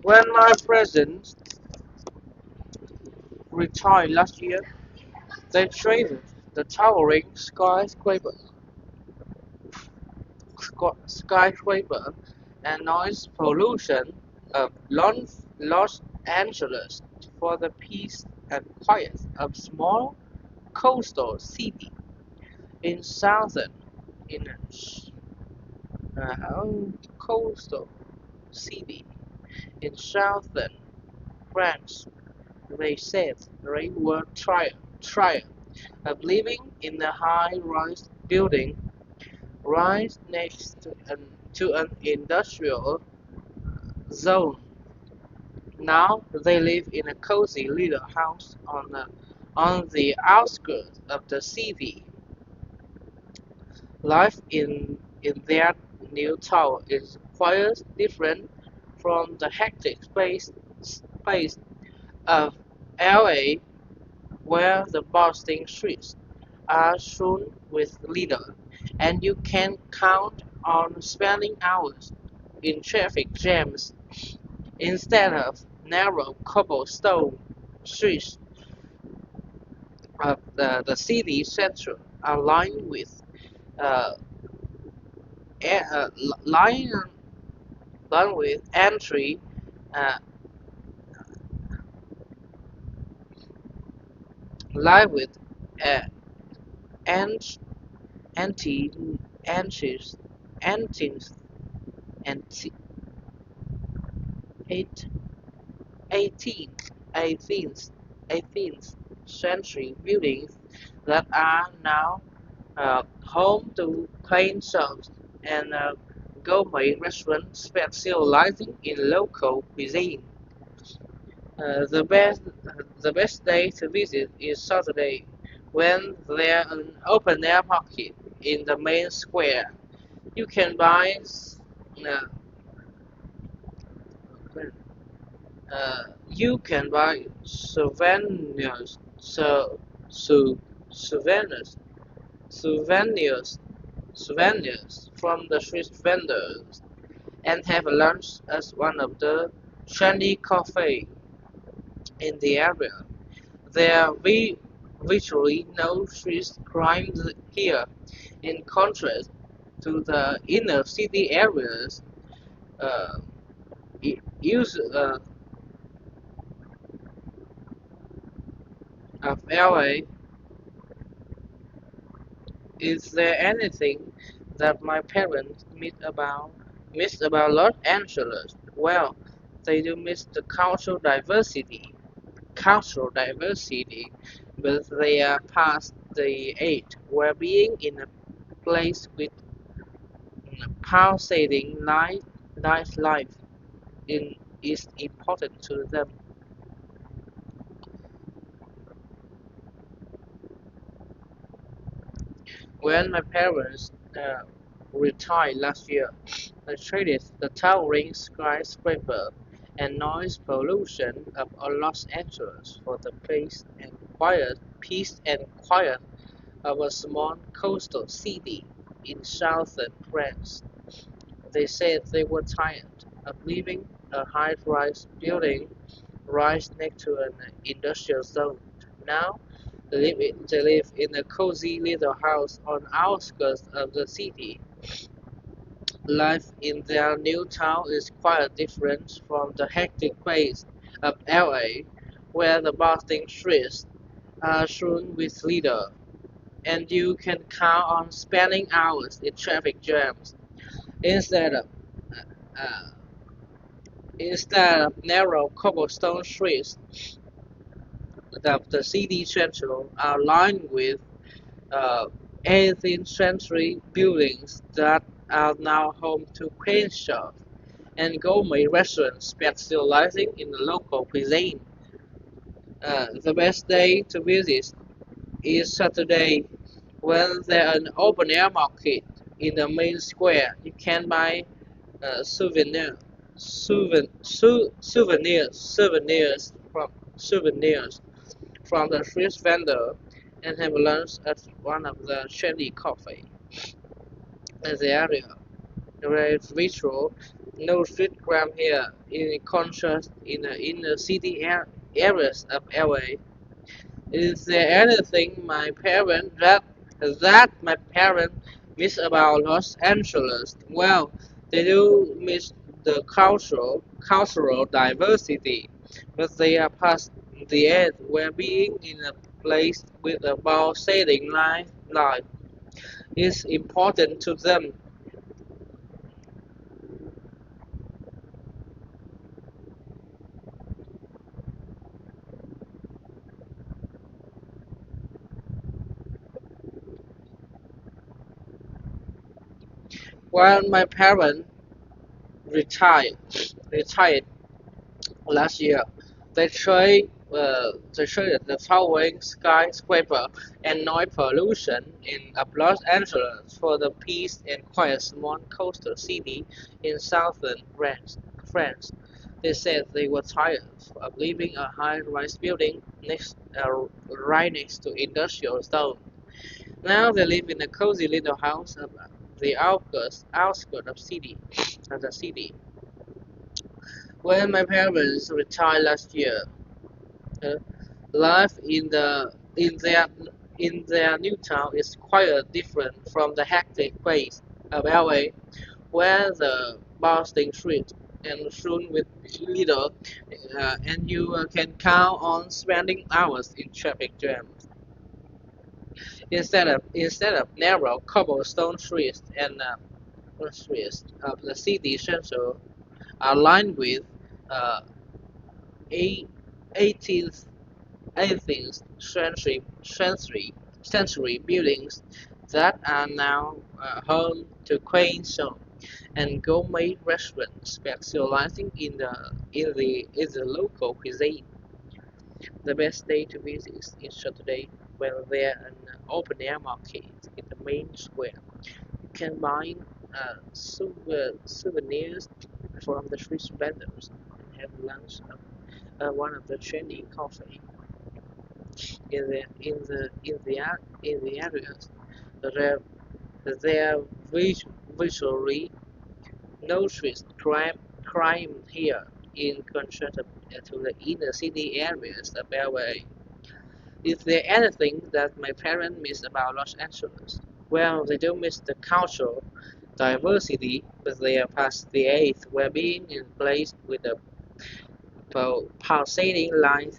When my parents retired last year, they traded the towering skyscraper and noise pollution of Los Angeles for the peace and quiet of small coastal city in southern in coastal city in southern France. They said they were tired of living in a high-rise building right next to an industrial zone. Now they live in a cozy little house on the outskirts of the city. Life in their new town is quite different from the hectic space of LA, where the bustling streets are strewn with litter, and you can count on spending hours in traffic jams instead of narrow cobblestone streets of the city center are lined with uh, uh, lined, lined with entry uh, lined with uh, ant, anti antis antis anti, 18th, 18th, 18th century buildings that are now home to plain shops and gourmet restaurants specializing in local cuisine. Uh, the best the best day to visit is Saturday, when there's an open air market in the main square. You can buy uh, souvenirs, so souvenirs, souvenirs, souvenirs from the street vendors, and have lunch at one of the trendy cafes in the area. There are virtually no street crime here, in contrast to the inner city areas. Uh, use of LA. Is there anything that my parents miss about Los Angeles? Well, they do miss the cultural diversity, but they are past the age where being in a place with pulsating nightlife is important to them. When my parents retired last year, they traded the towering skyscraper and noise pollution of Los Angeles for the peace and quiet of a small coastal city in southern France. They said they were tired of living a high-rise building right next to an industrial zone. Now they live in a cozy little house on the outskirts of the city. Life in their new town is quite different from the hectic pace of LA, where the bustling streets are strewn with litter, and you can count on spending hours in traffic jams instead of uh, narrow cobblestone streets. The city central are lined with 18th century buildings that are now home to paint shops and gourmet restaurants specializing in the local cuisine. The best day to visit is Saturday, when there's an open air market in the main square. You can buy souvenir, souvenirs from the street vendor and have lunch at one of the trendy cafes in the area. There is ritual No street crime here, in contrast in the areas of LA. Is there anything my parents miss about Los Angeles? Well, they do miss the cultural diversity, but they are past the end where being in a place with a pulsating life is important to them. While my parents retired retired last year, they traded the towering skyscraper and noise pollution in Los Angeles for the peace and quiet small coastal city in southern France. They said they were tired of living a high-rise building right next to industrial zone. Now they live in a cozy little house of the outskirts of the city. When my parents retired last year, uh, life in their new town is quite different from the hectic pace of LA, where the bustling streets and soon with little, and you can count on spending hours in traffic jams. Instead of narrow cobblestone streets and streets of the city center are lined with uh, 18th 18th century buildings that are now home to quaint shops and gourmet restaurants specializing in the local cuisine. The best day to visit is Saturday when there are an open-air market in the main square. You can buy souvenirs from the street vendors and have lunch at one of the trendy coffee in the areas. There there virtually no street crime here in contrast to the inner city areas of LA. Is there anything that my parents miss about Los Angeles? Well, they don't miss the cultural diversity, but they are past the age where being in place with a pulsating life